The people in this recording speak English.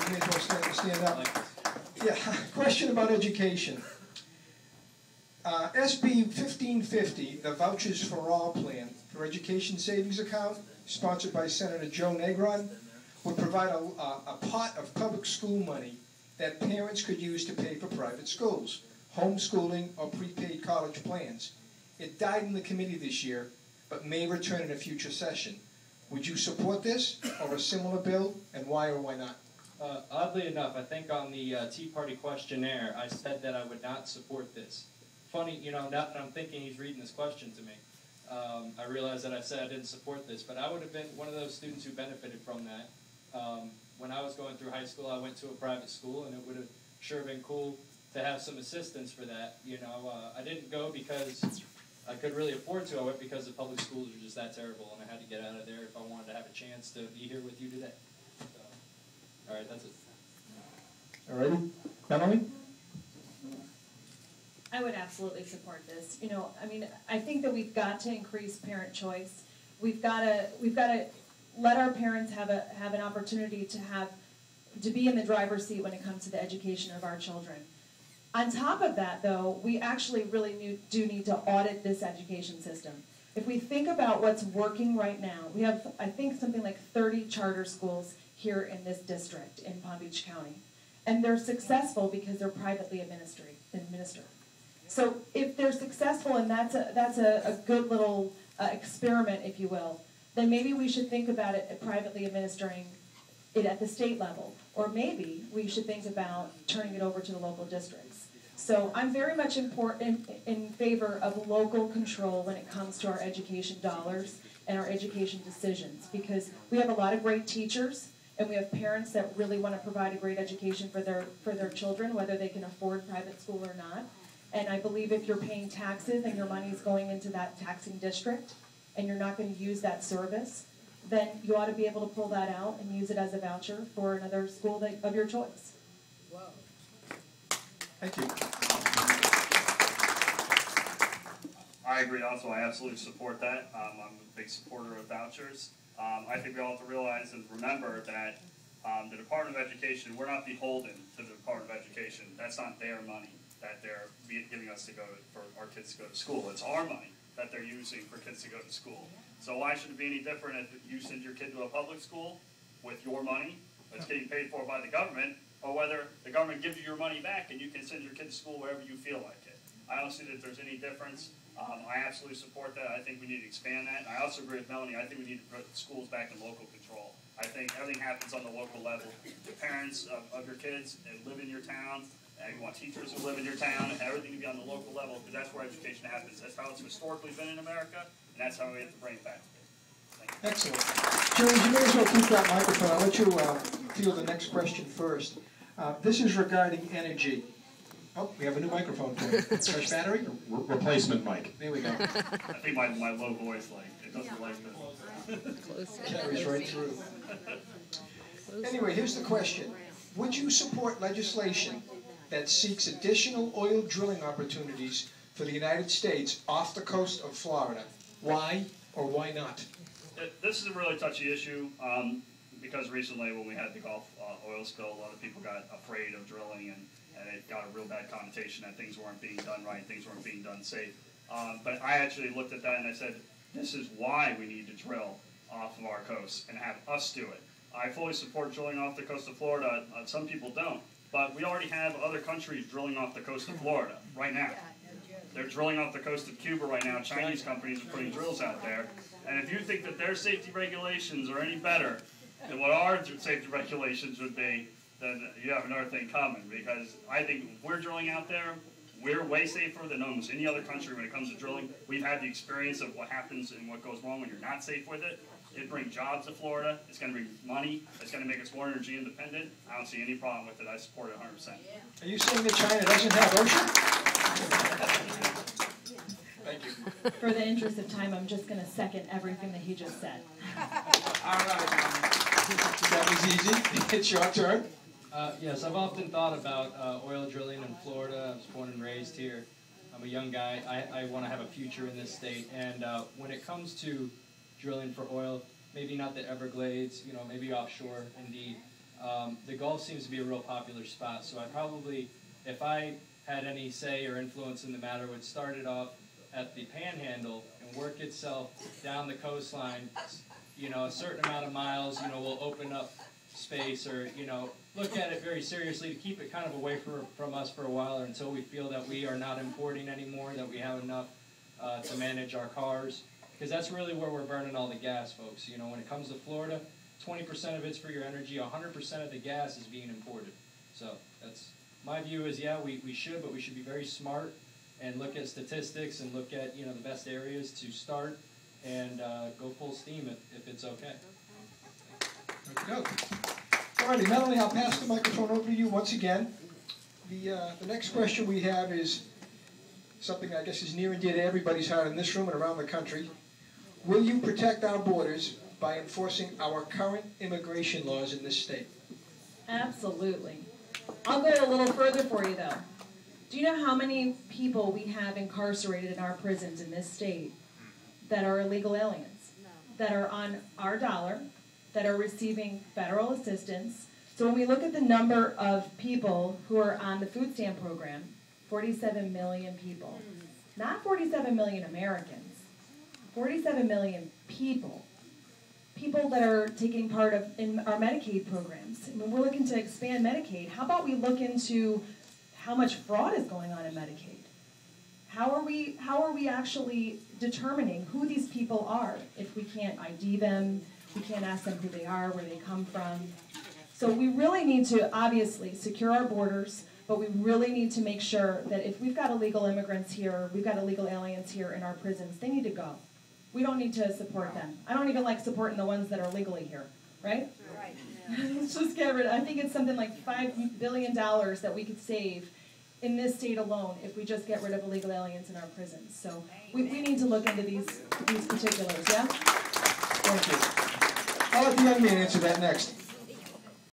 you may as well stand up. Yeah, question about education. SB 1550, the Vouchers for All plan for Education Savings Account, sponsored by Senator Joe Negron, would provide a pot of public school money that parents could use to pay for private schools, homeschooling, or prepaid college plans. It died in the committee this year, but may return in a future session. Would you support this or a similar bill, and why or why not? Oddly enough, I think on the Tea Party questionnaire, I said that I would not support this. Funny, you know, now that I'm thinking he's reading this question to me, I realize that I said I didn't support this, but I would have been one of those students who benefited from that. When I was going through high school, I went to a private school, and it would have sure been cool to have some assistance for that. You know, I didn't go because I could really afford to. I went because the public schools are just that terrible, and I had to get out of there if I wanted to have a chance to be here with you today. So, all right, that's it. All righty. Melanie? I would absolutely support this. You know, I mean, I think that we've got to increase parent choice. We've got to let our parents have an opportunity to be in the driver's seat when it comes to the education of our children. On top of that, though, we actually really do need to audit this education system. If we think about what's working right now, we have, I think, something like 30 charter schools here in this district in Palm Beach County. And they're successful because they're privately administered. So if they're successful and that's a good little experiment, if you will, then maybe we should think about it privately administering it at the state level. Or maybe we should think about turning it over to the local districts. So I'm very much in favor of local control when it comes to our education dollars and our education decisions, because we have a lot of great teachers and we have parents that really want to provide a great education for their children, whether they can afford private school or not. And I believe if you're paying taxes and your money is going into that taxing district and you're not going to use that service, then you ought to be able to pull that out and use it as a voucher for another school of your choice. Whoa. Thank you. I agree also. I absolutely support that. I'm a big supporter of vouchers. I think we all have to realize and remember that the Department of Education, we're not beholden to the Department of Education. That's not their money that they're giving us to go for our kids to go to school. It's our money that they're using for kids to go to school. So why should it be any different if you send your kid to a public school with your money that's getting paid for by the government, or whether the government gives you your money back and you can send your kid to school wherever you feel like it? I don't see that there's any difference. I absolutely support that. I think we need to expand that. And I also agree with Melanie. I think we need to put schools back in local control. I think everything happens on the local level. The parents of your kids that live in your town, and you want teachers who live in your town, and everything to be on the local level, because that's where education happens. That's how it's historically been in America, and that's how we have to bring it back. Excellent. James, you may as well keep that microphone. I'll let you field the next question first. This is regarding energy. Oh, we have a new microphone for you. Fresh battery? Replacement mic. There we go. I think my low voice, it doesn't like this. Carries right through. Anyway, here's the question. Would you support legislation that seeks additional oil drilling opportunities for the United States off the coast of Florida? Why or why not? This is a really touchy issue because recently when we had the Gulf oil spill, a lot of people got afraid of drilling and it got a real bad connotation that things weren't being done right, things weren't being done safe. But I actually looked at that and I said, this is why we need to drill off of our coast and have us do it. I fully support drilling off the coast of Florida. Some people don't. But we already have other countries drilling off the coast of Florida right now. They're drilling off the coast of Cuba right now. Chinese companies are putting drills out there. And if you think that their safety regulations are any better than what our safety regulations would be, then you have another thing coming. Because I think if we're drilling out there, we're way safer than almost any other country when it comes to drilling. We've had the experience of what happens and what goes wrong when you're not safe with it. It brings jobs to Florida. It's going to bring money. It's going to make us more energy independent. I don't see any problem with it. I support it 100%. Are you saying that China doesn't have ocean? Thank you. For the interest of time, I'm just going to second everything that he just said. All right. That was easy. It's your turn. Yes, I've often thought about oil drilling in Florida. I was born and raised here. I'm a young guy. I want to have a future in this state. And when it comes to drilling for oil, maybe not the Everglades, maybe offshore, indeed. The Gulf seems to be a real popular spot, so I probably, if I had any say or influence in the matter, would start it off at the Panhandle and work itself down the coastline. You know, a certain amount of miles, you know, we'll open up space, or, you know, look at it very seriously to keep it kind of away from us for a while, or until we feel that we are not importing anymore, that we have enough to manage our cars. Because that's really where we're burning all the gas, folks. You know, when it comes to Florida, 20% of it's for your energy, 100% of the gas is being imported. So that's, my view is, yeah, we should, but we should be very smart and look at statistics and look at, you know, the best areas to start and go full steam if it's okay. There we go. All righty, Melanie, I'll pass the microphone over to you once again. The next question we have is something I guess is near and dear to everybody's heart in this room and around the country. Will you protect our borders by enforcing our current immigration laws in this state? Absolutely. I'll go a little further for you, though. Do you know how many people we have incarcerated in our prisons in this state that are illegal aliens, that are on our dollar, that are receiving federal assistance? So when we look at the number of people who are on the food stamp program, 47 million people. Not 47 million Americans, 47 million people. People that are taking part in our Medicaid programs. I mean, we're looking to expand Medicaid. How about we look into how much fraud is going on in Medicaid? How are we actually determining who these people are if we can't ID them, we can't ask them who they are, where they come from? So we really need to obviously secure our borders, but we really need to make sure that if we've got illegal immigrants here, we've got illegal aliens here in our prisons, they need to go. We don't need to support them. I don't even like supporting the ones that are legally here, right? Right. Yeah. Let's just get rid of, I think it's something like $5 billion that we could save in this state alone if we just get rid of illegal aliens in our prisons. So we need to look into these particulars, yeah? Thank you. I'll let the young man answer that next.